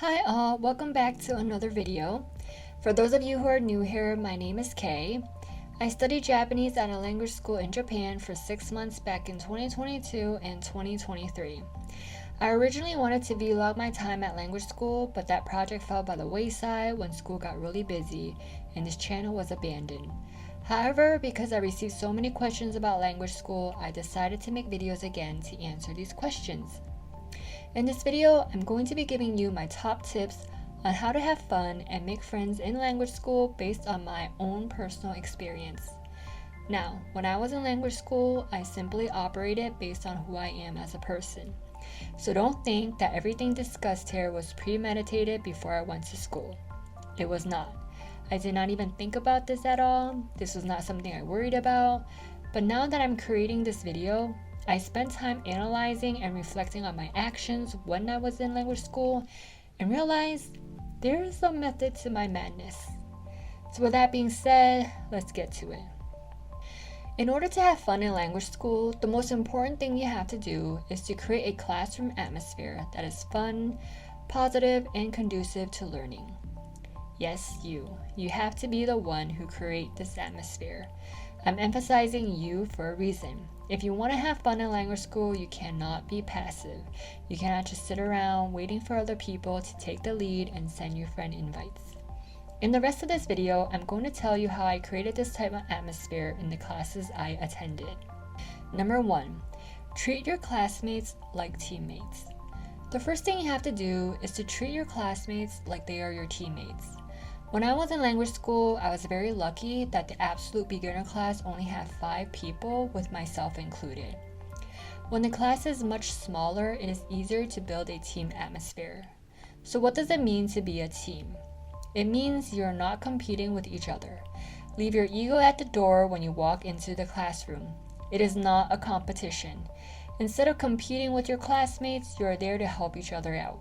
Hi all, welcome back to another video. For those of you who are new here, my name is Kay. I studied Japanese at a language school in Japan for 6 months back in 2022 and 2023. I originally wanted to vlog my time at language school, but that project fell by the wayside when school got really busy and this channel was abandoned. However, because I received so many questions about language school, I decided to make videos again to answer these questions. In this video, I'm going to be giving you my top tips on how to have fun and make friends in language school based on my own personal experience. Now, when I was in language school, I simply operated based on who I am as a person. So don't think that everything discussed here was premeditated before I went to school. It was not. I did not even think about this at all. This was not something I worried about. But now that I'm creating this video, I spent time analyzing and reflecting on my actions when I was in language school and realized there is a method to my madness. So with that being said, let's get to it. In order to have fun in language school, the most important thing you have to do is to create a classroom atmosphere that is fun, positive, and conducive to learning. Yes, you have to be the one who creates this atmosphere. I'm emphasizing you for a reason. If you want to have fun in language school, you cannot be passive. You cannot just sit around waiting for other people to take the lead and send you friend invites. In the rest of this video, I'm going to tell you how I created this type of atmosphere in the classes I attended. Number 1, treat your classmates like teammates. The first thing you have to do is to treat your classmates like they are your teammates. When I was in language school, I was very lucky that the absolute beginner class only had 5 people, with myself included. When the class is much smaller, it is easier to build a team atmosphere. So what does it mean to be a team? It means you're not competing with each other. Leave your ego at the door when you walk into the classroom. It is not a competition. Instead of competing with your classmates, you are there to help each other out.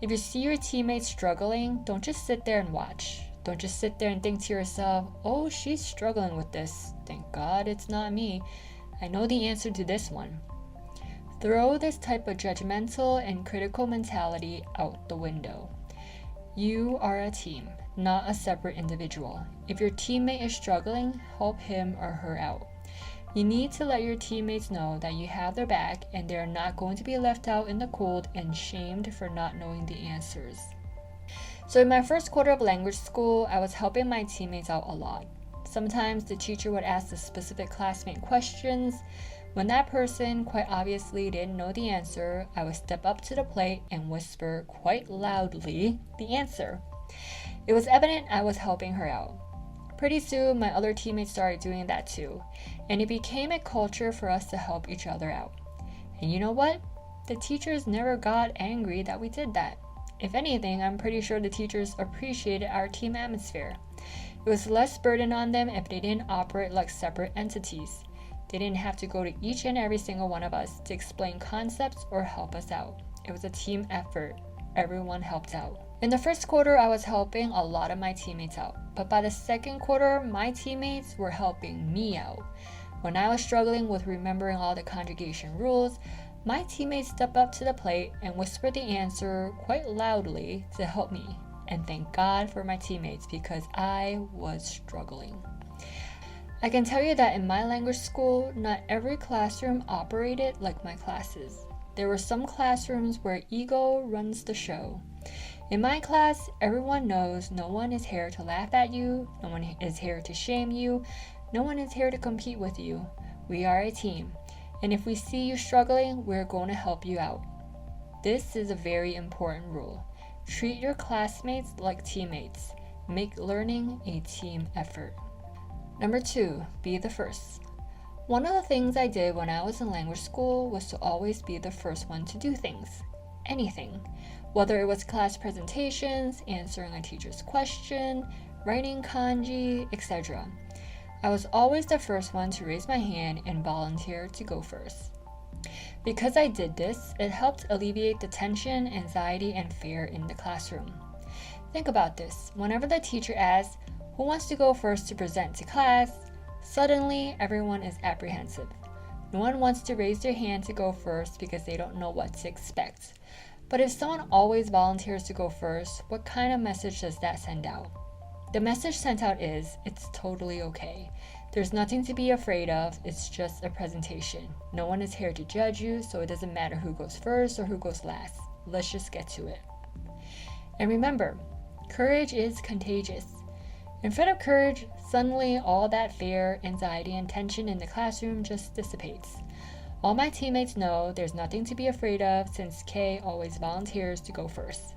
If you see your teammates struggling, don't just sit there and watch. Don't just sit there and think to yourself, oh, she's struggling with this. Thank God it's not me. I know the answer to this one. Throw this type of judgmental and critical mentality out the window. You are a team, not a separate individual. If your teammate is struggling, help him or her out. You need to let your teammates know that you have their back and they are not going to be left out in the cold and shamed for not knowing the answers. So in my first quarter of language school, I was helping my teammates out a lot. Sometimes the teacher would ask the specific classmate questions. When that person quite obviously didn't know the answer, I would step up to the plate and whisper quite loudly the answer. It was evident I was helping her out. Pretty soon, my other teammates started doing that too, and it became a culture for us to help each other out. And you know what? The teachers never got angry that we did that. If anything, I'm pretty sure the teachers appreciated our team atmosphere. It was less burden on them if they didn't operate like separate entities. They didn't have to go to each and every single one of us to explain concepts or help us out. It was a team effort. Everyone helped out. In the first quarter, I was helping a lot of my teammates out, but by the second quarter, my teammates were helping me out. When I was struggling with remembering all the conjugation rules, my teammates stepped up to the plate and whispered the answer quite loudly to help me. And thank God for my teammates because I was struggling. I can tell you that in my language school, not every classroom operated like my classes. There were some classrooms where ego runs the show. In my class, everyone knows no one is here to laugh at you, no one is here to shame you, no one is here to compete with you. We are a team, and if we see you struggling, we're going to help you out. This is a very important rule. Treat your classmates like teammates. Make learning a team effort. Number 2, be the first. One of the things I did when I was in language school was to always be the first one to do things. Anything. Whether it was class presentations, answering a teacher's question, writing kanji, etc. I was always the first one to raise my hand and volunteer to go first. Because I did this, it helped alleviate the tension, anxiety, and fear in the classroom. Think about this. Whenever the teacher asks, who wants to go first to present to class? Suddenly, everyone is apprehensive. No one wants to raise their hand to go first because they don't know what to expect. But if someone always volunteers to go first, what kind of message does that send out? The message sent out is, it's totally okay. There's nothing to be afraid of, it's just a presentation. No one is here to judge you, so it doesn't matter who goes first or who goes last. Let's just get to it. And remember, courage is contagious. In front of courage, suddenly all that fear, anxiety, and tension in the classroom just dissipates. All my teammates know there's nothing to be afraid of since Kay always volunteers to go first.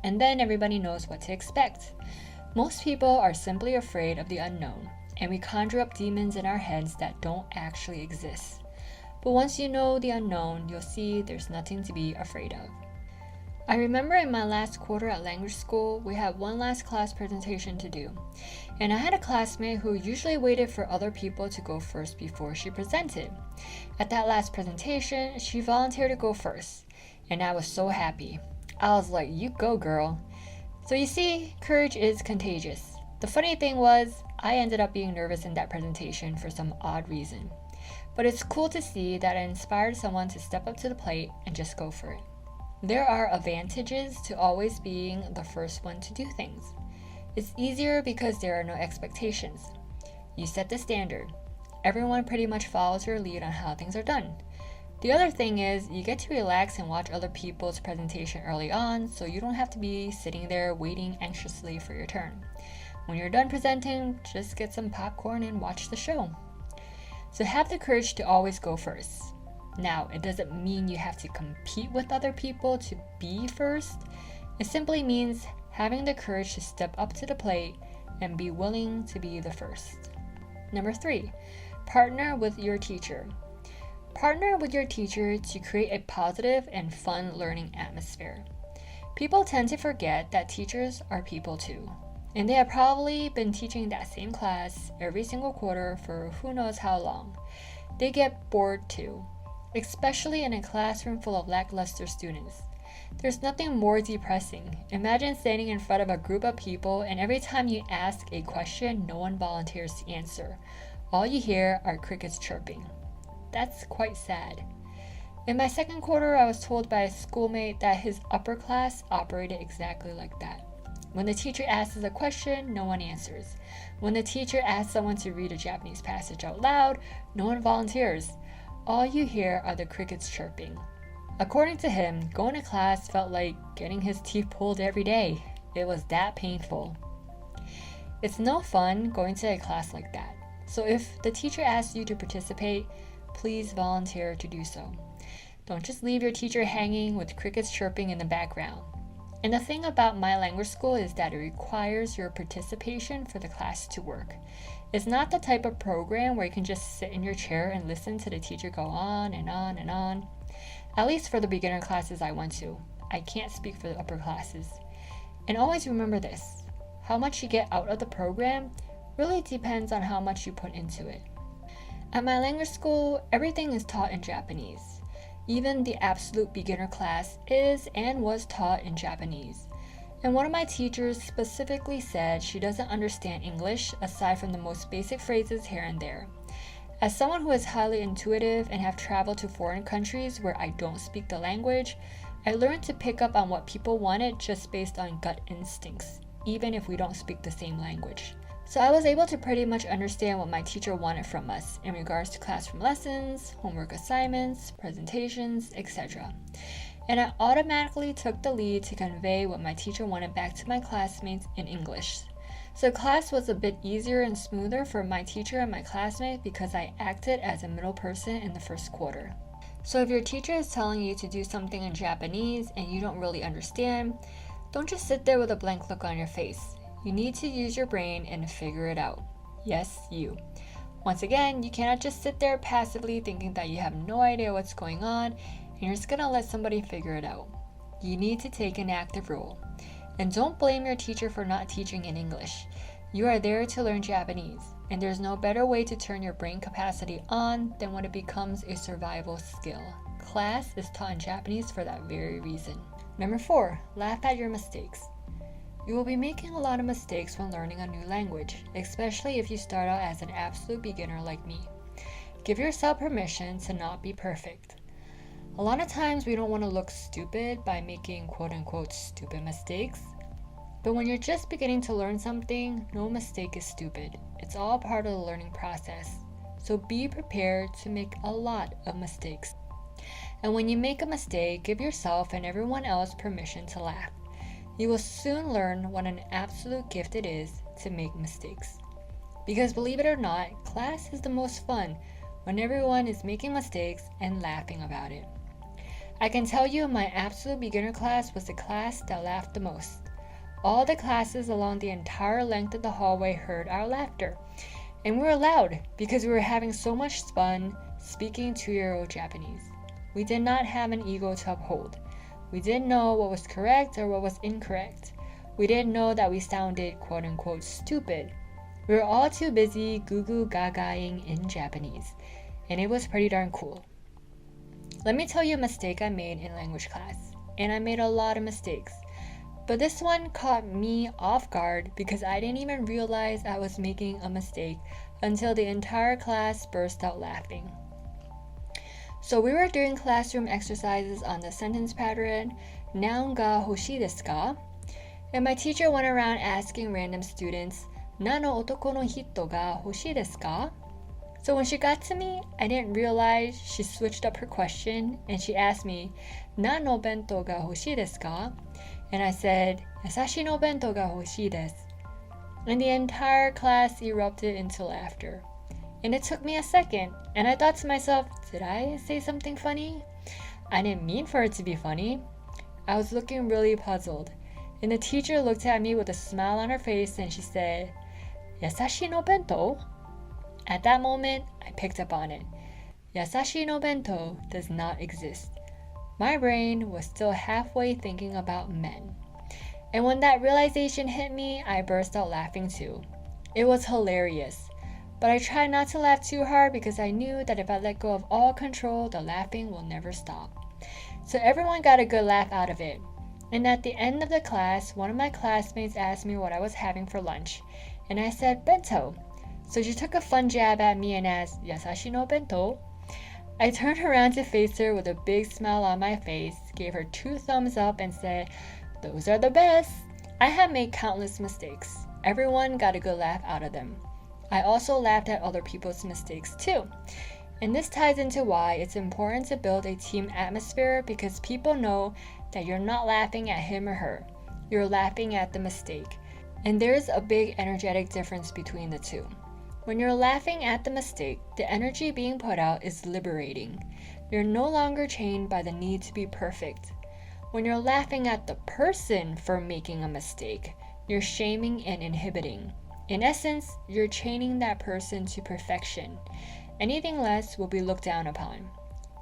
And then everybody knows what to expect. Most people are simply afraid of the unknown, and we conjure up demons in our heads that don't actually exist. But once you know the unknown, you'll see there's nothing to be afraid of. I remember in my last quarter at language school, we had one last class presentation to do. And I had a classmate who usually waited for other people to go first before she presented. At that last presentation, she volunteered to go first. And I was so happy. I was like, you go, girl. So you see, courage is contagious. The funny thing was, I ended up being nervous in that presentation for some odd reason. But it's cool to see that I inspired someone to step up to the plate and just go for it. There are advantages to always being the first one to do things. It's easier because there are no expectations. You set the standard. Everyone pretty much follows your lead on how things are done. The other thing is you get to relax and watch other people's presentation early on, so you don't have to be sitting there waiting anxiously for your turn. When you're done presenting, just get some popcorn and watch the show. So have the courage to always go first. Now, it doesn't mean you have to compete with other people to be first. It simply means having the courage to step up to the plate and be willing to be the first. Number 3, partner with your teacher. Partner with your teacher to create a positive and fun learning atmosphere. People tend to forget that teachers are people too, and they have probably been teaching that same class every single quarter for who knows how long. They get bored too, especially in a classroom full of lackluster students. There's nothing more depressing. Imagine standing in front of a group of people and every time you ask a question, no one volunteers to answer. All you hear are crickets chirping. That's quite sad. In my second quarter, I was told by a schoolmate that his upper class operated exactly like that. When the teacher asks a question, no one answers. When the teacher asks someone to read a Japanese passage out loud, no one volunteers. All you hear are the crickets chirping. According to him, going to class felt like getting his teeth pulled every day. It was that painful. It's no fun going to a class like that. So if the teacher asks you to participate, please volunteer to do so. Don't just leave your teacher hanging with crickets chirping in the background. And the thing about my language school is that it requires your participation for the class to work. It's not the type of program where you can just sit in your chair and listen to the teacher go on and on and on. At least for the beginner classes I went to. I can't speak for the upper classes. And always remember this, how much you get out of the program really depends on how much you put into it. At my language school, everything is taught in Japanese. Even the absolute beginner class is and was taught in Japanese. And one of my teachers specifically said she doesn't understand English aside from the most basic phrases here and there. As someone who is highly intuitive and have traveled to foreign countries where I don't speak the language, I learned to pick up on what people wanted just based on gut instincts, even if we don't speak the same language. So I was able to pretty much understand what my teacher wanted from us in regards to classroom lessons, homework assignments, presentations, etc. And I automatically took the lead to convey what my teacher wanted back to my classmates in English. So class was a bit easier and smoother for my teacher and my classmates because I acted as a middle person in the first quarter. So if your teacher is telling you to do something in Japanese and you don't really understand, don't just sit there with a blank look on your face. You need to use your brain and figure it out. Yes, you. Once again, you cannot just sit there passively thinking that you have no idea what's going on and you're just gonna let somebody figure it out. You need to take an active role. And don't blame your teacher for not teaching in English. You are there to learn Japanese, and there's no better way to turn your brain capacity on than when it becomes a survival skill. Class is taught in Japanese for that very reason. Number 4, laugh at your mistakes. You will be making a lot of mistakes when learning a new language, especially if you start out as an absolute beginner like me. Give yourself permission to not be perfect. A lot of times we don't want to look stupid by making quote-unquote stupid mistakes. But when you're just beginning to learn something, no mistake is stupid. It's all part of the learning process. So be prepared to make a lot of mistakes. And when you make a mistake, give yourself and everyone else permission to laugh. You will soon learn what an absolute gift it is to make mistakes. Because believe it or not, class is the most fun when everyone is making mistakes and laughing about it. I can tell you my absolute beginner class was the class that laughed the most. All the classes along the entire length of the hallway heard our laughter. And we were loud because we were having so much fun speaking 2-year-old Japanese. We did not have an ego to uphold. We didn't know what was correct or what was incorrect. We didn't know that we sounded quote-unquote stupid. We were all too busy goo-goo gaga-ing in Japanese, and it was pretty darn cool. Let me tell you a mistake I made in language class, and I made a lot of mistakes. But this one caught me off guard because I didn't even realize I was making a mistake until the entire class burst out laughing. So we were doing classroom exercises on the sentence pattern, noun ga hoshii desu ka? And my teacher went around asking random students, "Na no otoko no hito ga hoshii desu ka?" So when she got to me, I didn't realize she switched up her question and she asked me, "Na no bento ga hoshii desu ka?" And I said, "Yasashi no bento ga hoshii desu." And the entire class erupted into laughter. And it took me a second, and I thought to myself, did I say something funny? I didn't mean for it to be funny. I was looking really puzzled. And the teacher looked at me with a smile on her face and she said, "Yasashi no bento?" At that moment, I picked up on it. Yasashi no bento does not exist. My brain was still halfway thinking about men. And when that realization hit me, I burst out laughing too. It was hilarious. But I tried not to laugh too hard because I knew that if I let go of all control, the laughing will never stop. So everyone got a good laugh out of it. And at the end of the class, one of my classmates asked me what I was having for lunch. And I said, "Bento." So she took a fun jab at me and asked, "Yasashi no bento?" I turned around to face her with a big smile on my face, gave her 2 thumbs up and said, "Those are the best." I had made countless mistakes. Everyone got a good laugh out of them. I also laughed at other people's mistakes too. And this ties into why it's important to build a team atmosphere because people know that you're not laughing at him or her. You're laughing at the mistake. And there's a big energetic difference between the two. When you're laughing at the mistake, the energy being put out is liberating. You're no longer chained by the need to be perfect. When you're laughing at the person for making a mistake, you're shaming and inhibiting. In essence, you're chaining that person to perfection. Anything less will be looked down upon.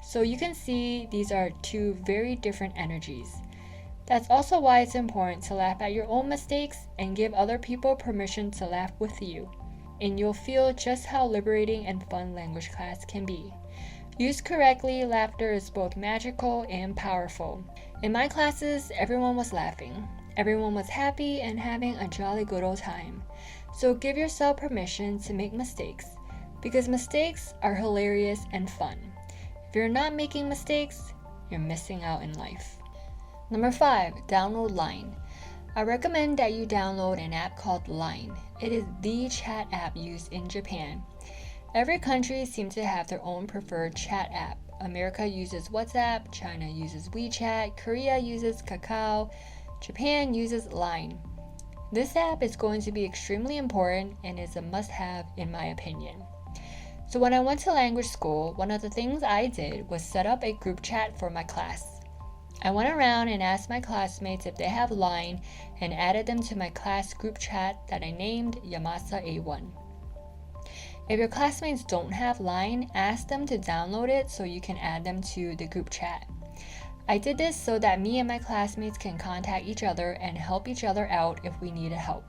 So you can see these are 2 very different energies. That's also why it's important to laugh at your own mistakes and give other people permission to laugh with you. And you'll feel just how liberating and fun language class can be. Used correctly, laughter is both magical and powerful. In my classes, everyone was laughing. Everyone was happy and having a jolly good old time. So give yourself permission to make mistakes, because mistakes are hilarious and fun. If you're not making mistakes, you're missing out in life. Number 5, download Line. I recommend that you download an app called Line. It is the chat app used in Japan. Every country seems to have their own preferred chat app. America uses WhatsApp, China uses WeChat, Korea uses Kakao, Japan uses Line. This app is going to be extremely important and is a must-have in my opinion. So when I went to language school, one of the things I did was set up a group chat for my class. I went around and asked my classmates if they have Line and added them to my class group chat that I named Yamasa A1. If your classmates don't have Line, ask them to download it so you can add them to the group chat. I did this so that me and my classmates can contact each other and help each other out if we needed help.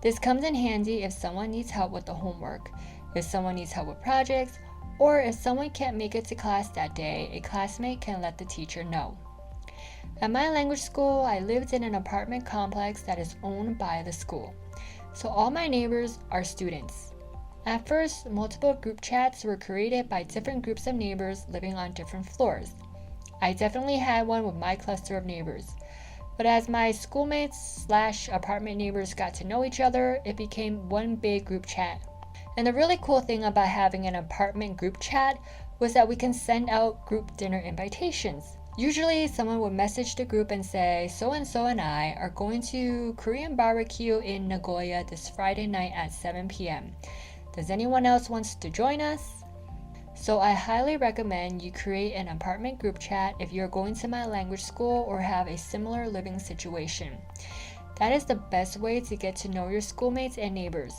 This comes in handy if someone needs help with the homework, if someone needs help with projects, or if someone can't make it to class that day, a classmate can let the teacher know. At my language school, I lived in an apartment complex that is owned by the school. So all my neighbors are students. At first, multiple group chats were created by different groups of neighbors living on different floors. I definitely had one with my cluster of neighbors. But as my schoolmates/apartment neighbors got to know each other, it became one big group chat. And the really cool thing about having an apartment group chat was that we can send out group dinner invitations. Usually someone would message the group and say, so and so and I are going to Korean barbecue in Nagoya this Friday night at 7 p.m. Does anyone else wants to join us? So I highly recommend you create an apartment group chat if you're going to my language school or have a similar living situation. That is the best way to get to know your schoolmates and neighbors.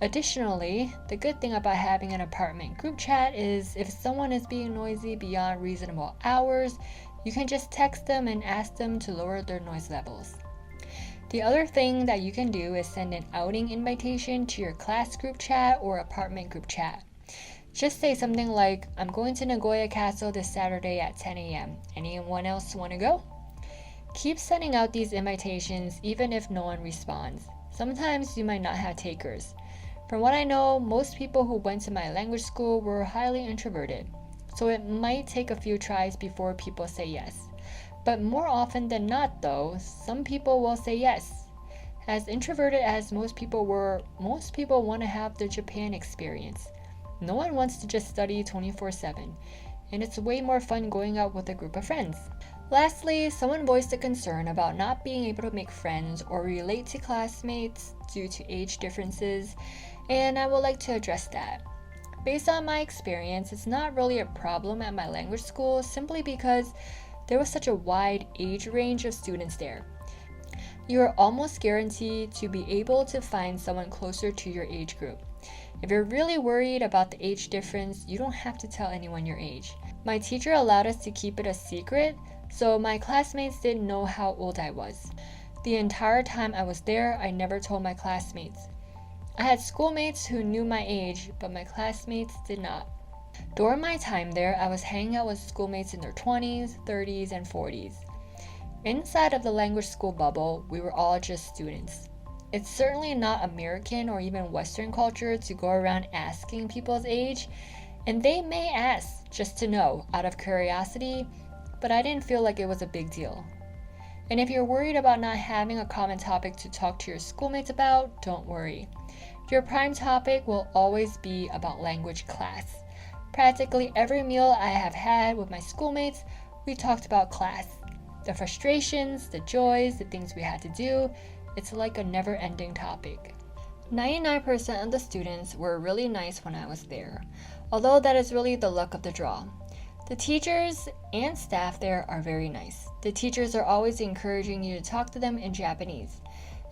Additionally, the good thing about having an apartment group chat is if someone is being noisy beyond reasonable hours, you can just text them and ask them to lower their noise levels. The other thing that you can do is send an outing invitation to your class group chat or apartment group chat. Just say something like, I'm going to Nagoya Castle this Saturday at 10 a.m. Anyone else want to go? Keep sending out these invitations even if no one responds. Sometimes you might not have takers. From what I know, most people who went to my language school were highly introverted, so it might take a few tries before people say yes. But more often than not though, some people will say yes. As introverted as most people were, most people want to have the Japan experience. No one wants to just study 24/7, and it's way more fun going out with a group of friends. Lastly, someone voiced a concern about not being able to make friends or relate to classmates due to age differences, and I would like to address that. Based on my experience, it's not really a problem at my language school simply because there was such a wide age range of students there. You are almost guaranteed to be able to find someone closer to your age group. If you're really worried about the age difference, you don't have to tell anyone your age. My teacher allowed us to keep it a secret, so my classmates didn't know how old I was. The entire time I was there, I never told my classmates. I had schoolmates who knew my age, but my classmates did not. During my time there, I was hanging out with schoolmates in their 20s, 30s, and 40s. Inside of the language school bubble, we were all just students. It's certainly not American or even Western culture to go around asking people's age, and they may ask just to know out of curiosity, but I didn't feel like it was a big deal. And if you're worried about not having a common topic to talk to your schoolmates about, don't worry. Your prime topic will always be about language class. Practically every meal I have had with my schoolmates, we talked about class. The frustrations, the joys, the things we had to do. It's like a never-ending topic. 99% of the students were really nice when I was there, although that is really the luck of the draw. The teachers and staff there are very nice. The teachers are always encouraging you to talk to them in Japanese.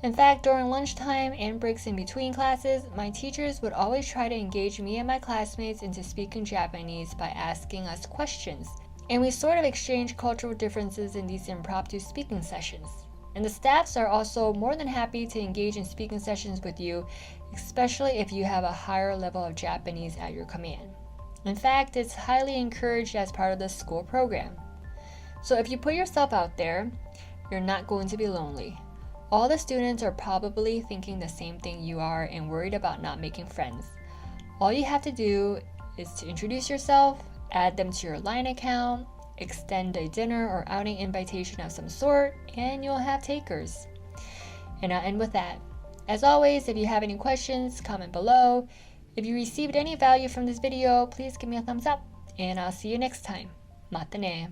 In fact, during lunchtime and breaks in between classes, my teachers would always try to engage me and my classmates into speaking Japanese by asking us questions. And we sort of exchange cultural differences in these impromptu speaking sessions. And the staffs are also more than happy to engage in speaking sessions with you, especially if you have a higher level of Japanese at your command. In fact, it's highly encouraged as part of the school program. So if you put yourself out there, you're not going to be lonely. All the students are probably thinking the same thing you are and worried about not making friends. All you have to do is to introduce yourself, add them to your Line account, extend a dinner or outing invitation of some sort, and you'll have takers. And I'll end with that. As always, if you have any questions, comment below. If you received any value from this video, please give me a thumbs up, and I'll see you next time. Mata ne.